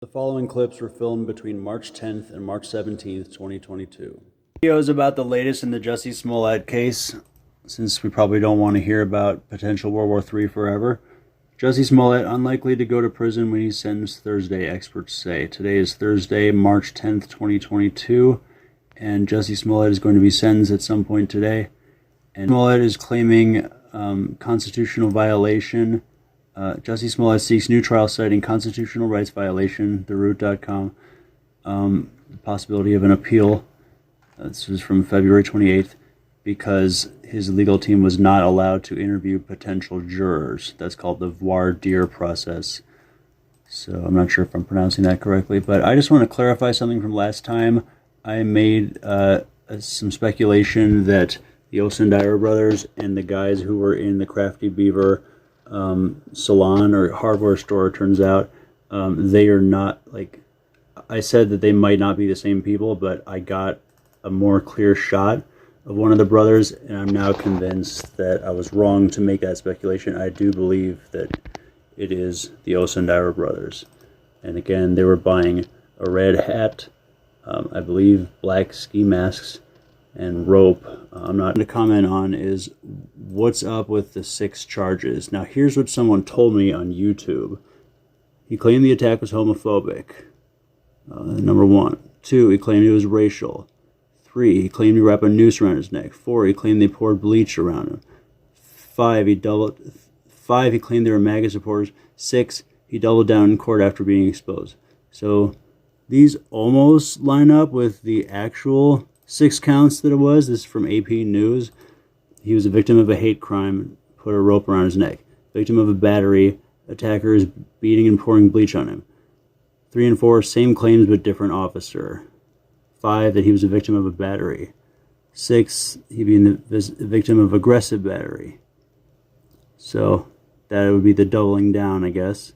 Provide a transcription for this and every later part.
The following clips were filmed between March 10th and March 17th, 2022. Videos about the latest in the Jussie Smollett case, since we probably don't want to hear about potential World War III forever. Jussie Smollett unlikely to go to prison when he's sentenced Thursday, experts say. Today is Thursday, March 10th, 2022, and Jussie Smollett is going to be sentenced at some point today. And Smollett is claiming constitutional violation. Jussie Smollett seeks new trial citing constitutional rights violation, theroot.com, the possibility of an appeal. This was from February 28th, because his legal team was not allowed to interview potential jurors. That's called the voir dire process. So I'm not sure if I'm pronouncing that correctly, but I just want to clarify something from last time. I made some speculation that the Osundire brothers and the guys who were in the Crafty Beaver salon or hardware store, turns out they are not, like, I said that they might not be the same people, but I got a more clear shot of one of the brothers, and I'm now convinced that I was wrong to make that speculation. I do believe that it is the Osundire brothers. And again, they were buying a red hat, I believe black ski masks, and rope. I'm not going to comment on is what's up with the 6 charges. Now, here's what someone told me on YouTube. He claimed the attack was homophobic. Number 1. 2, he claimed it was racial. 3, he claimed he wrapped a noose around his neck. 4, he claimed they poured bleach around him. 5, he claimed they were MAGA supporters. 6, he doubled down in court after being exposed. So these almost line up with the actual 6 counts that it was. This is from AP News. He was a victim of a hate crime, put a rope around his neck. Victim of a battery, attackers beating and pouring bleach on him. 3 and 4, same claims but different officer. 5, that he was a victim of a battery. 6, he being the victim of aggressive battery. So that would be the doubling down, I guess.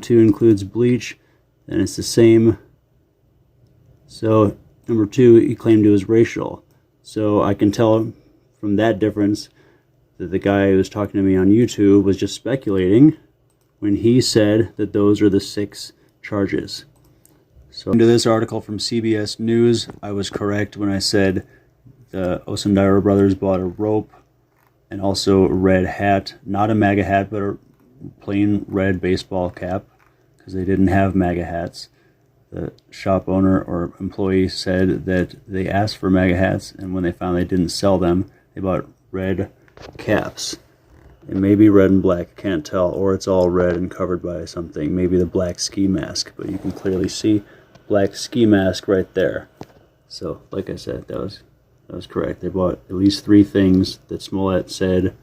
2 includes bleach, and it's the same. So number 2, he claimed it was racial. So I can tell from that difference that the guy who was talking to me on YouTube was just speculating when he said that those are the 6 charges. So into this article from CBS News, I was correct when I said the Osundire brothers bought a rope and also a red hat, not a MAGA hat, but a plain red baseball cap, because they didn't have MAGA hats. The shop owner or employee said that they asked for MAGA hats, and when they found they didn't sell them, they bought red caps. It may be red and black, I can't tell, or it's all red and covered by something, maybe the black ski mask, but you can clearly see black ski mask right there. So, like I said, that was correct. They bought at least 3 things that Smollett said,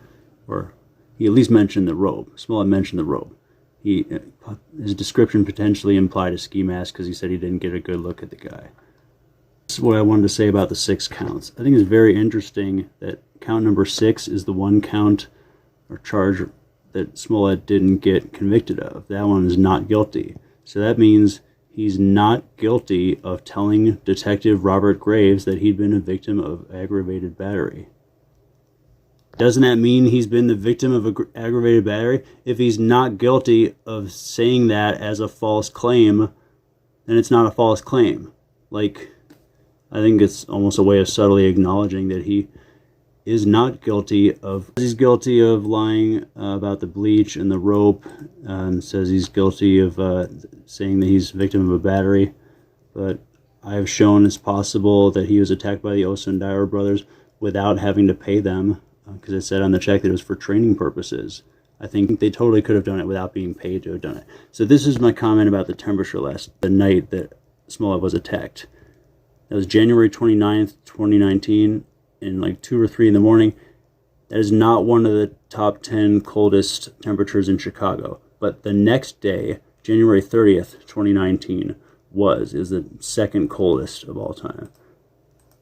or he at least mentioned the rope. Smollett mentioned the rope. His description potentially implied a ski mask because he said he didn't get a good look at the guy. This is what I wanted to say about the 6 counts. I think it's very interesting that count number 6 is the one count or charge that Smollett didn't get convicted of. That one is not guilty. So that means he's not guilty of telling Detective Robert Graves that he'd been a victim of aggravated battery. Doesn't that mean he's been the victim of aggravated battery? If he's not guilty of saying that as a false claim, then it's not a false claim. Like, I think it's almost a way of subtly acknowledging that he is not guilty of... He's guilty of lying about the bleach and the rope, and says he's guilty of saying that he's a victim of a battery. But I have shown it's possible that he was attacked by the Osundire brothers without having to pay them, because it said on the check that it was for training purposes. I think they totally could have done it without being paid to have done it. So this is my comment about the temperature the night that Smollett was attacked. That was January 29th, 2019, in like 2 or 3 in the morning. That is not one of the top 10 coldest temperatures in Chicago. But the next day, January 30th, 2019, is the 2nd coldest of all time.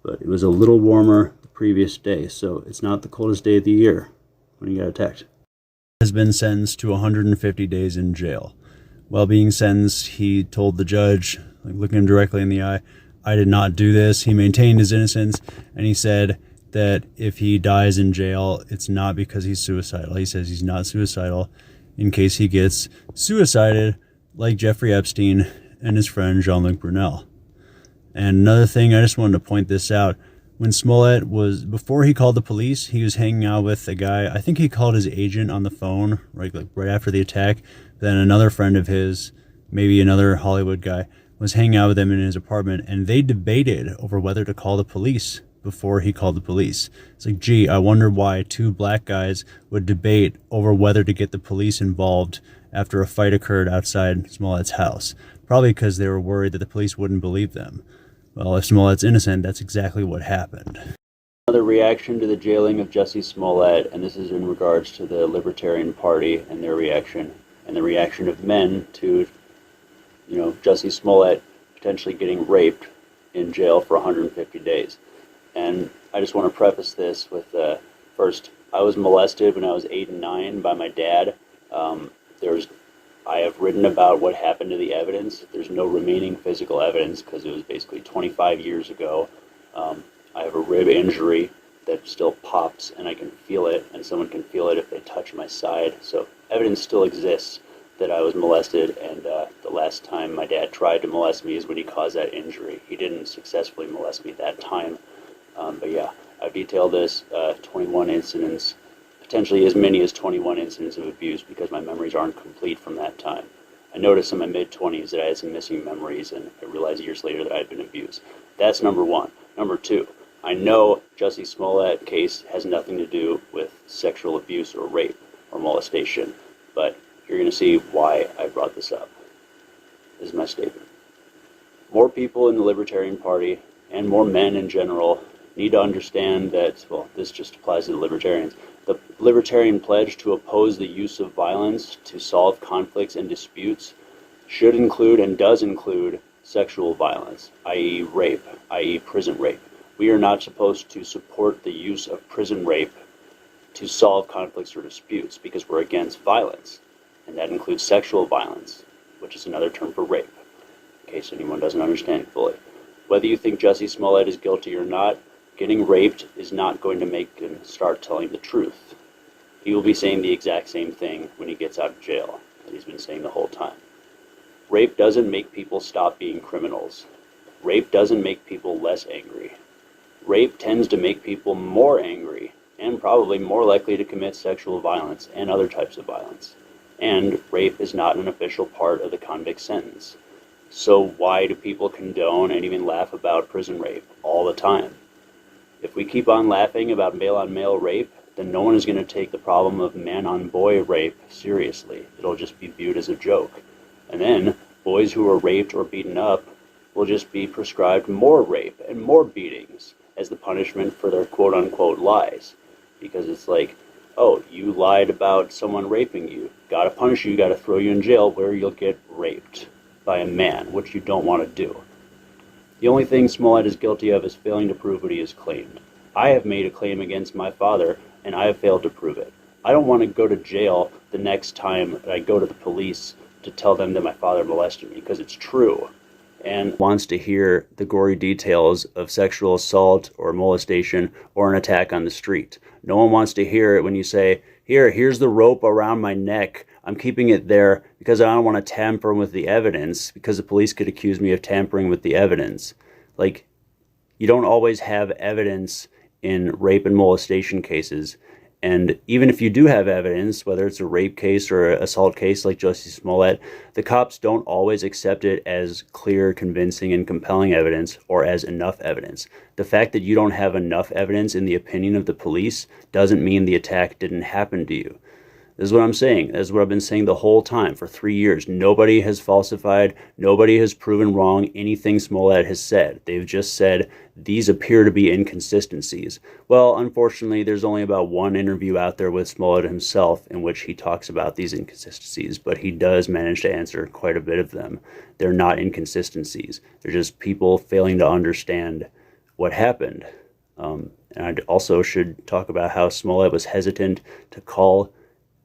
But it was a little warmer the previous day, so it's not the coldest day of the year when he got attacked. Has been sentenced to 150 days in jail. While being sentenced, he told the judge, like looking him directly in the eye, "I did not do this." He maintained his innocence, and he said that if he dies in jail, it's not because he's suicidal. He says he's not suicidal in case he gets suicided like Jeffrey Epstein and his friend Jean-Luc Brunel. And another thing, I just wanted to point this out. When Smollett before he called the police, he was hanging out with a guy, I think he called his agent on the phone, right after the attack. Then another friend of his, maybe another Hollywood guy, was hanging out with him in his apartment, and they debated over whether to call the police before he called the police. It's like, gee, I wonder why two black guys would debate over whether to get the police involved after a fight occurred outside Smollett's house. Probably because they were worried that the police wouldn't believe them. Well, if Smollett's innocent, that's exactly what happened. Another reaction to the jailing of Jussie Smollett, and this is in regards to the Libertarian Party and their reaction, and the reaction of men to, Jussie Smollett potentially getting raped in jail for 150 days. And I just want to preface this with, first, I was molested when I was 8 and 9 by my dad. I have written about what happened to the evidence. There's no remaining physical evidence because it was basically 25 years ago. I have a rib injury that still pops, and I can feel it, and someone can feel it if they touch my side. So evidence still exists that I was molested, and the last time my dad tried to molest me is when he caused that injury. He didn't successfully molest me that time. But yeah, I've detailed this, 21 incidents, potentially as many as 21 incidents of abuse because my memories aren't complete from that time. I noticed in my mid-20s that I had some missing memories, and I realized years later that I had been abused. That's number one. Number two, I know Jussie Smollett case has nothing to do with sexual abuse or rape or molestation, but you're going to see why I brought this up. This is my statement. More people in the Libertarian Party, and more men in general, need to understand that, well, this just applies to the Libertarians. The Libertarian pledge to oppose the use of violence to solve conflicts and disputes should include and does include sexual violence, i.e. rape, i.e. prison rape. We are not supposed to support the use of prison rape to solve conflicts or disputes because we're against violence, and that includes sexual violence, which is another term for rape, in case anyone doesn't understand fully. Whether you think Jussie Smollett is guilty or not, getting raped is not going to make him start telling the truth. He will be saying the exact same thing when he gets out of jail that he's been saying the whole time. Rape doesn't make people stop being criminals. Rape doesn't make people less angry. Rape tends to make people more angry and probably more likely to commit sexual violence and other types of violence. And rape is not an official part of the convict sentence. So why do people condone and even laugh about prison rape all the time? If we keep on laughing about male-on-male rape, then no one is going to take the problem of man-on-boy rape seriously. It'll just be viewed as a joke. And then boys who are raped or beaten up will just be prescribed more rape and more beatings as the punishment for their quote-unquote lies. Because it's like, oh, you lied about someone raping you. Gotta punish you, gotta throw you in jail where you'll get raped by a man, which you don't want to do. The only thing Smollett is guilty of is failing to prove what he has claimed. I have made a claim against my father, and I have failed to prove it. I don't want to go to jail the next time that I go to the police to tell them that my father molested me, because it's true. And wants to hear the gory details of sexual assault or molestation or an attack on the street. No one wants to hear it when you say, here's the rope around my neck. I'm keeping it there because I don't want to tamper with the evidence, because the police could accuse me of tampering with the evidence. Like, you don't always have evidence in rape and molestation cases. And even if you do have evidence, whether it's a rape case or an assault case like Jussie Smollett, the cops don't always accept it as clear, convincing, and compelling evidence or as enough evidence. The fact that you don't have enough evidence in the opinion of the police doesn't mean the attack didn't happen to you. This is what I'm saying. This is what I've been saying the whole time for 3 years. Nobody has falsified, nobody has proven wrong anything Smollett has said. They've just said, these appear to be inconsistencies. Well, unfortunately, there's only about one interview out there with Smollett himself in which he talks about these inconsistencies, but he does manage to answer quite a bit of them. They're not inconsistencies. They're just people failing to understand what happened. And I also should talk about how Smollett was hesitant to call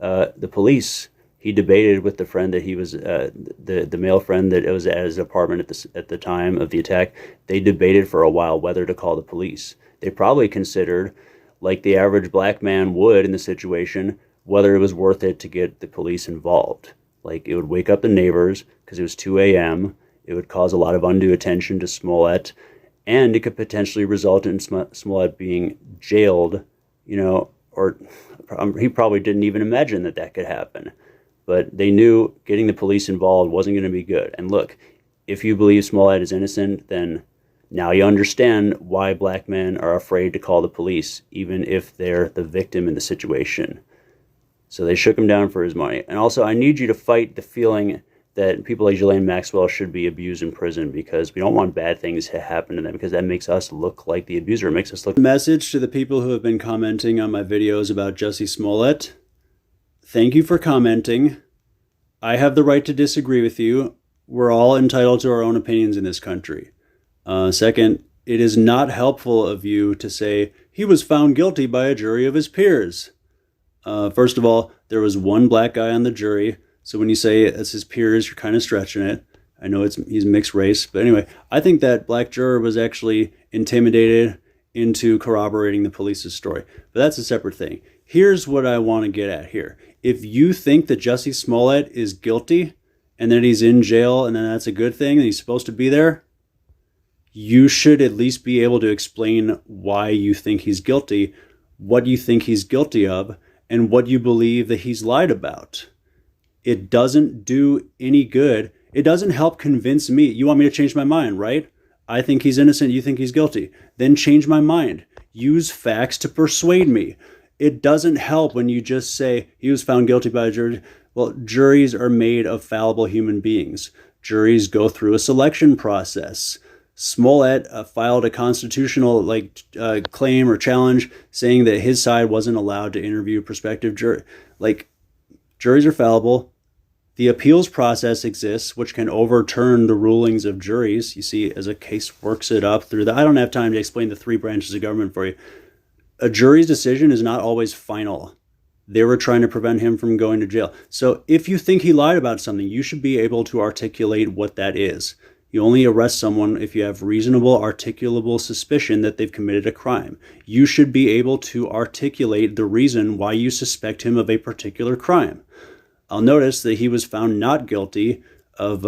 the police. He debated with the friend that he was, the male friend that was at his apartment at the time of the attack. They debated for a while whether to call the police. They probably considered, like the average black man would in the situation, whether it was worth it to get the police involved. Like, it would wake up the neighbors because it was 2 a.m. It would cause a lot of undue attention to Smollett, and it could potentially result in Smollett being jailed, or he probably didn't even imagine that that could happen. But they knew getting the police involved wasn't going to be good. And look, if you believe Smollett is innocent, then now you understand why black men are afraid to call the police, even if they're the victim in the situation. So they shook him down for his money. And also, I need you to fight the feeling that people like Ghislaine Maxwell should be abused in prison, because we don't want bad things to happen to them, because that makes us look like the abuser. It makes us look... Message to the people who have been commenting on my videos about Jussie Smollett. Thank you for commenting. I have the right to disagree with you. We're all entitled to our own opinions in this country. Second, it is not helpful of you to say he was found guilty by a jury of his peers. First of all, there was one black guy on the jury. So when you say it's his peers, you're kind of stretching it. I know he's mixed race. But anyway, I think that black juror was actually intimidated into corroborating the police's story. But that's a separate thing. Here's what I want to get at here. If you think that Jussie Smollett is guilty and that he's in jail and then that's a good thing and he's supposed to be there, you should at least be able to explain why you think he's guilty, what you think he's guilty of, and what you believe that he's lied about. It doesn't do any good. It doesn't help convince me. You want me to change my mind, right? I think he's innocent. You think he's guilty. Then change my mind. Use facts to persuade me. It doesn't help when you just say he was found guilty by a jury. Well, juries are made of fallible human beings. Juries go through a selection process. Smollett filed a constitutional claim or challenge saying that his side wasn't allowed to interview prospective jury. Juries are fallible. The appeals process exists, which can overturn the rulings of juries. You see, as a case works it up through I don't have time to explain the three branches of government for you. A jury's decision is not always final. They were trying to prevent him from going to jail. So if you think he lied about something, you should be able to articulate what that is. You only arrest someone if you have reasonable, articulable suspicion that they've committed a crime. You should be able to articulate the reason why you suspect him of a particular crime. I'll notice that he was found not guilty of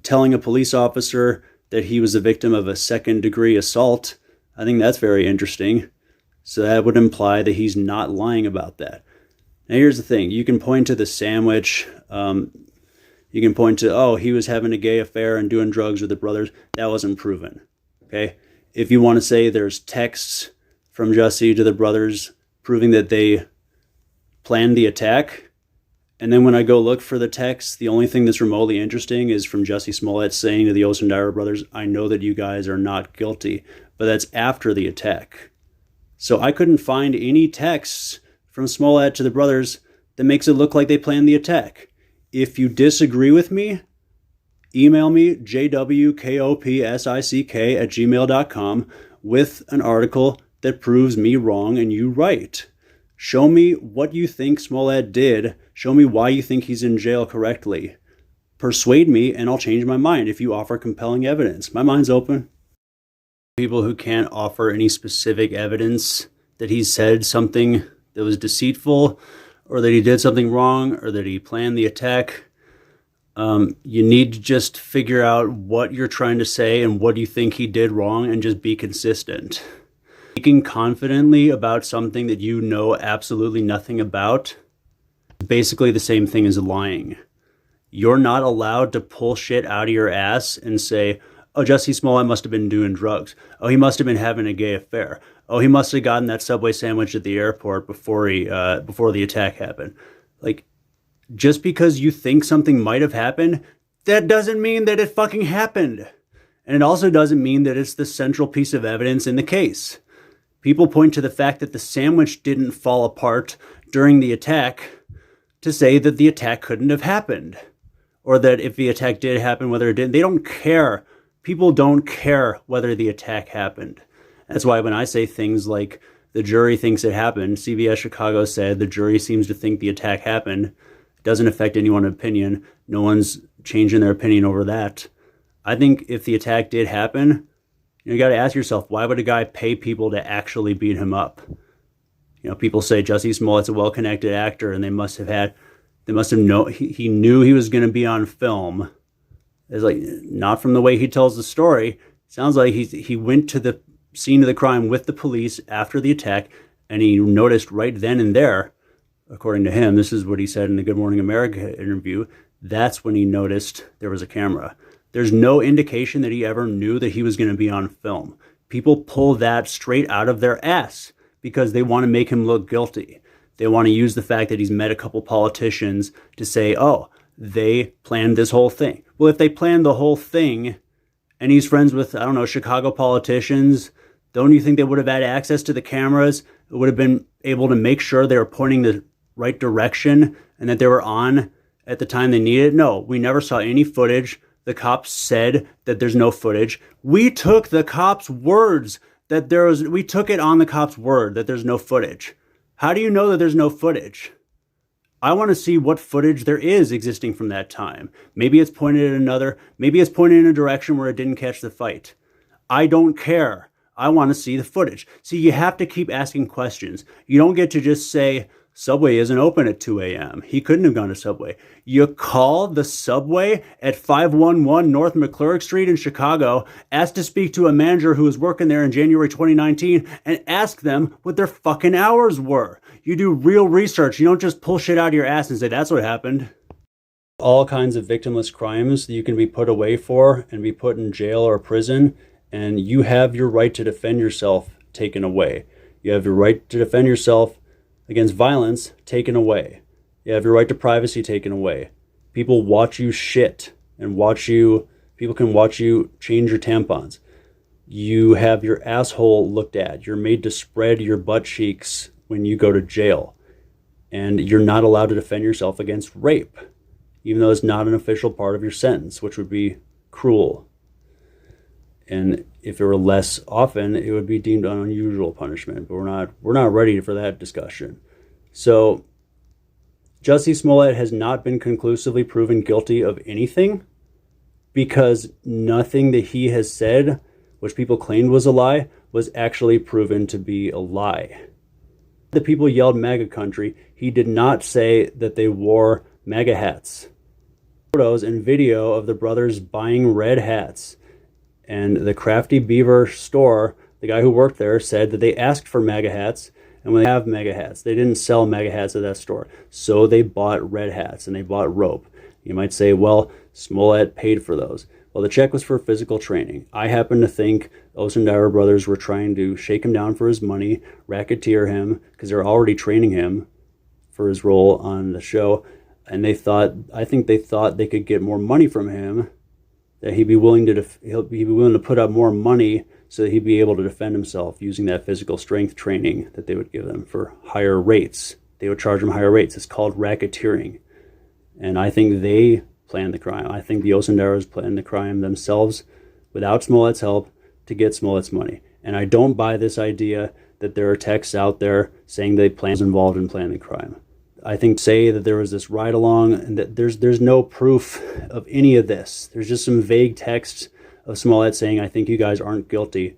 telling a police officer that he was the victim of a second-degree assault. I think that's very interesting. So that would imply that he's not lying about that. Now here's the thing. You can point to the sandwich. You can point to, he was having a gay affair and doing drugs with the brothers. That wasn't proven, okay? If you want to say there's texts from Jussie to the brothers proving that they planned the attack, and then when I go look for the text, the only thing that's remotely interesting is from Jussie Smollett saying to the Osendire brothers, I know that you guys are not guilty, but that's after the attack. So I couldn't find any texts from Smollett to the brothers that makes it look like they planned the attack. If you disagree with me, email me jwkopsick@gmail.com with an article that proves me wrong and you right. Show me what you think Smollett did. Show me why you think he's in jail correctly. Persuade me and I'll change my mind if you offer compelling evidence. My mind's open. People who can't offer any specific evidence that he said something that was deceitful, or that he did something wrong, or that he planned the attack. You need to just figure out what you're trying to say and what you think he did wrong and just be consistent. Speaking confidently about something that you know absolutely nothing about is basically the same thing as lying. You're not allowed to pull shit out of your ass and say, Jussie Smollett must have been doing drugs. He must have been having a gay affair. He must have gotten that Subway sandwich at the airport before the attack happened. Just because you think something might have happened, that doesn't mean that it fucking happened. And it also doesn't mean that it's the central piece of evidence in the case. People point to the fact that the sandwich didn't fall apart during the attack to say that the attack couldn't have happened. Or that if the attack did happen, whether it didn't, they don't care. People don't care whether the attack happened. That's why when I say things like the jury thinks it happened, CBS Chicago said the jury seems to think the attack happened. It doesn't affect anyone's opinion. No one's changing their opinion over that. I think if the attack did happen, you got to ask yourself, why would a guy pay people to actually beat him up? People say Jussie Smollett's a well-connected actor and they must have had, They must have known, he knew he was going to be on film. It's like, not from the way he tells the story. Sounds like he went to the scene of the crime with the police after the attack, and he noticed right then and there, according to him, this is what he said in the Good Morning America interview, that's when he noticed there was a camera. There's no indication that he ever knew that he was going to be on film. People pull that straight out of their ass because they want to make him look guilty. They want to use the fact that he's met a couple politicians to say, oh, they planned this whole thing. Well, if they planned the whole thing and he's friends with, I don't know, Chicago politicians, don't you think they would have had access to the cameras? It would have been able to make sure they were pointing the right direction and that they were on at the time they needed it? No, we never saw any footage. The cops said that there's no footage. We took the cops' words that we took it on the cops' word that there's no footage. How do you know that there's no footage? I want to see what footage there is existing from that time. Maybe it's pointed at maybe it's pointed in a direction where it didn't catch the fight. I don't care. I want to see the footage. See, you have to keep asking questions. You don't get to just say, Subway isn't open at 2 a.m. He couldn't have gone to Subway. You call the Subway at 511 North McClurg Street in Chicago, ask to speak to a manager who was working there in January 2019, and ask them what their fucking hours were. You do real research. You don't just pull shit out of your ass and say, that's what happened. All kinds of victimless crimes that you can be put away for and be put in jail or prison, and you have your right to defend yourself taken away. You have your right to defend yourself against violence taken away. You have your right to privacy taken away. People watch you shit and people can watch you change your tampons. You have your asshole looked at. You're made to spread your butt cheeks when you go to jail. And you're not allowed to defend yourself against rape, even though it's not an official part of your sentence, which would be cruel. And if it were less often, it would be deemed an unusual punishment. But we're not ready for that discussion. So Jussie Smollett has not been conclusively proven guilty of anything because nothing that he has said, which people claimed was a lie, was actually proven to be a lie. The people yelled MAGA country. He did not say that they wore MAGA hats. Photos and video of the brothers buying red hats. And the Crafty Beaver store, the guy who worked there, said that they asked for MAGA hats, and when they have MAGA hats, they didn't sell MAGA hats at that store. So they bought red hats, and they bought rope. You might say, well, Smollett paid for those. Well, the check was for physical training. I happen to think Osendauer brothers were trying to shake him down for his money, racketeer him, because they're already training him for his role on the show. And I think they thought they could get more money from him, that he'd be willing to put up more money so that he'd be able to defend himself using that physical strength training that they would give them for higher rates. They would charge him higher rates. It's called racketeering. And I think they planned the crime. I think the Osendauers planned the crime themselves without Smollett's help to get Smollett's money. And I don't buy this idea that there are texts out there saying they was involved in planning the crime. I think say that there was this ride along and that there's no proof of any of this. There's just some vague text of Smollett saying, I think you guys aren't guilty.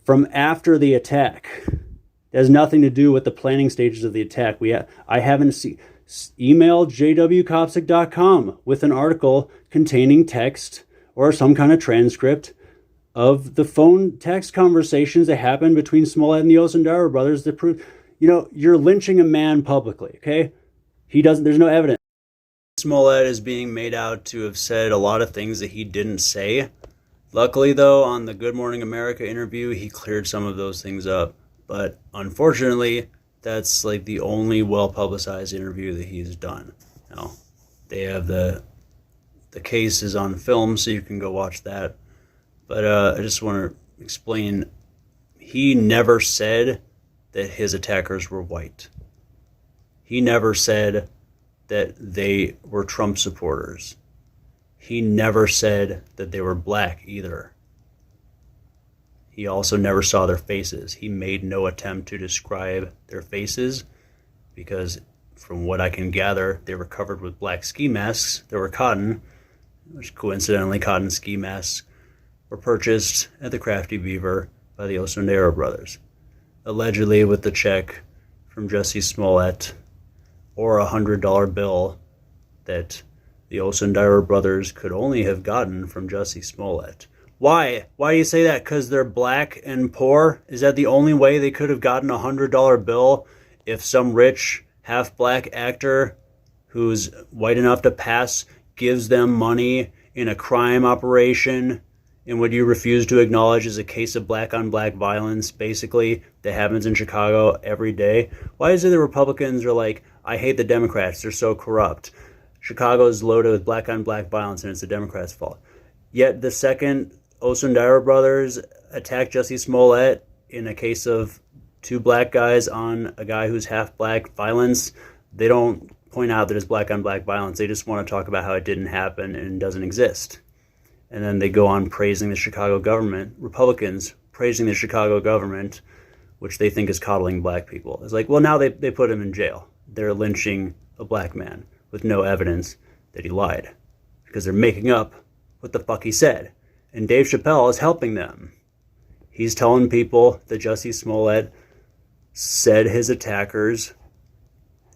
From after the attack. It has nothing to do with the planning stages of the attack. I haven't seen. Email jwcopsic.com with an article containing text or some kind of transcript of the phone text conversations that happened between Smollett and the Osendauer brothers that prove, you're lynching a man publicly, okay? There's no evidence. Smollett is being made out to have said a lot of things that he didn't say. Luckily, though, on the Good Morning America interview, he cleared some of those things up. But unfortunately, that's like the only well-publicized interview that he's done. Now, they have the case is on film, so you can go watch that. But I just want to explain, he never said that his attackers were white. He never said that they were Trump supporters. He never said that they were black either. He also never saw their faces. He made no attempt to describe their faces because from what I can gather, they were covered with black ski masks. They were cotton, which coincidentally cotton ski masks were purchased at the Crafty Beaver by the Osendauer brothers, allegedly with the check from Jussie Smollett or a $100 bill that the Osundara brothers could only have gotten from Jussie Smollett. Why? Why do you say that? Because they're black and poor? Is that the only way they could have gotten a $100 bill if some rich half-black actor who's white enough to pass gives them money in a crime operation? And what you refuse to acknowledge is a case of black-on-black violence, basically, that happens in Chicago every day. Why is it the Republicans are like, I hate the Democrats, they're so corrupt. Chicago is loaded with black-on-black violence, and it's the Democrats' fault. Yet the second Osundara brothers attacked Jussie Smollett in a case of two black guys on a guy who's half-black violence, they don't point out that it's black-on-black violence. They just want to talk about how it didn't happen and doesn't exist. And then they go on praising the Chicago government, Republicans praising the Chicago government, which they think is coddling black people. It's like, well, now they put him in jail. They're lynching a black man with no evidence that he lied because they're making up what the fuck he said. And Dave Chappelle is helping them. He's telling people that Jussie Smollett said his attackers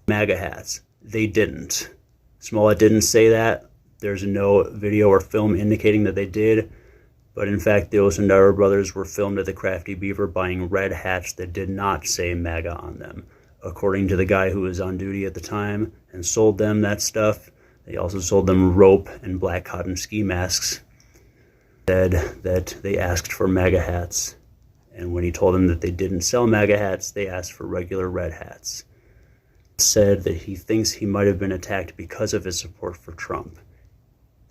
MAGA hats. They didn't. Smollett didn't say that. There's no video or film indicating that they did. But in fact, the Osundara brothers were filmed at the Crafty Beaver buying red hats that did not say MAGA on them. According to the guy who was on duty at the time and sold them that stuff, they also sold them rope and black cotton ski masks. Said that they asked for MAGA hats. And when he told them that they didn't sell MAGA hats, they asked for regular red hats. Said that he thinks he might have been attacked because of his support for Trump.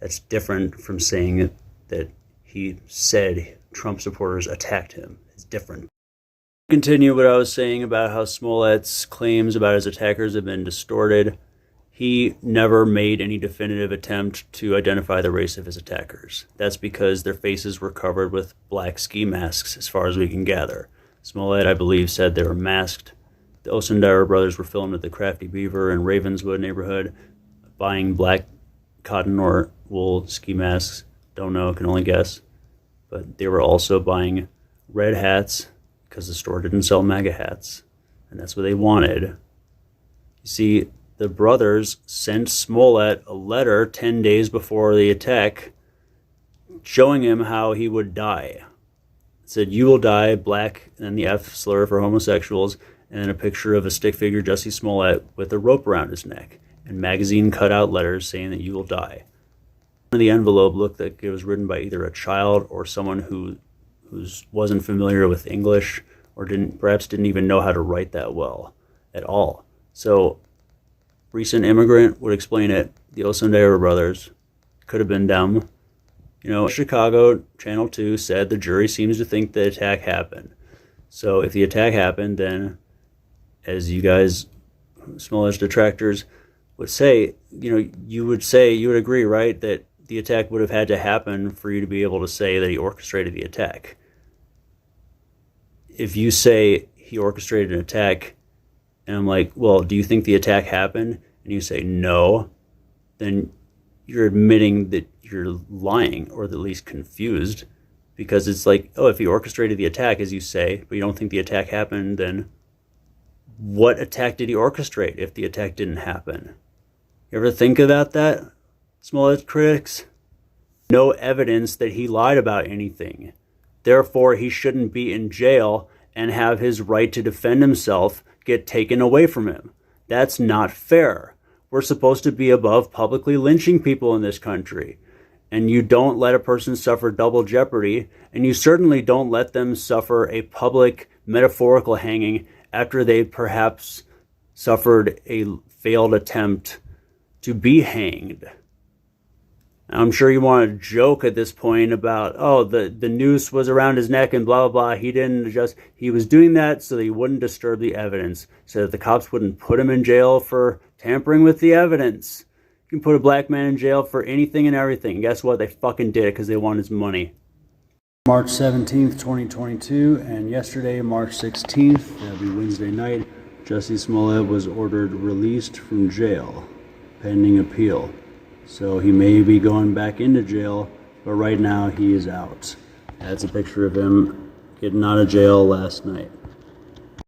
That's different from saying that he said Trump supporters attacked him. It's different. Continue what I was saying about how Smollett's claims about his attackers have been distorted. He never made any definitive attempt to identify the race of his attackers. That's because their faces were covered with black ski masks, as far as we can gather. Smollett, I believe, said they were masked. The Osundara brothers were filmed at the Crafty Beaver in Ravenswood neighborhood, buying black cotton or wool ski masks. Don't know, can only guess. But they were also buying red hats because the store didn't sell MAGA hats. And that's what they wanted. You see, the brothers sent Smollett a letter 10 days before the attack showing him how he would die. It said, "You will die," black, and the F slur for homosexuals, and then a picture of a stick figure Jussie Smollett with a rope around his neck, and magazine cutout letters saying that you will die. The envelope looked like it was written by either a child or someone who wasn't familiar with English or perhaps didn't even know how to write that well at all. So recent immigrant would explain it. The Osundara brothers could have been dumb. You know, Chicago, Channel 2 said the jury seems to think the attack happened. So if the attack happened, then as you guys, Smollett's detractors, would say, you would agree, right, that the attack would have had to happen for you to be able to say that he orchestrated the attack. If you say he orchestrated an attack, and I'm like, well, do you think the attack happened? And you say no, then you're admitting that you're lying, or at least confused, because it's like, oh, if he orchestrated the attack, as you say, but you don't think the attack happened, then what attack did he orchestrate if the attack didn't happen? You ever think about that, Smollett critics? No evidence that he lied about anything. Therefore, he shouldn't be in jail and have his right to defend himself get taken away from him. That's not fair. We're supposed to be above publicly lynching people in this country. And you don't let a person suffer double jeopardy, and you certainly don't let them suffer a public metaphorical hanging after they perhaps suffered a failed attempt to be hanged. I'm sure you want to joke at this point about, oh, the noose was around his neck and blah, blah, blah. He was doing that so that he wouldn't disturb the evidence, so that the cops wouldn't put him in jail for tampering with the evidence. You can put a black man in jail for anything and everything. And guess what? They fucking did it because they want his money. March 17th, 2022, and yesterday, March 16th, that'll be Wednesday night, Jussie Smollett was ordered released from jail, pending appeal. So he may be going back into jail, but right now he is out. That's a picture of him getting out of jail last night.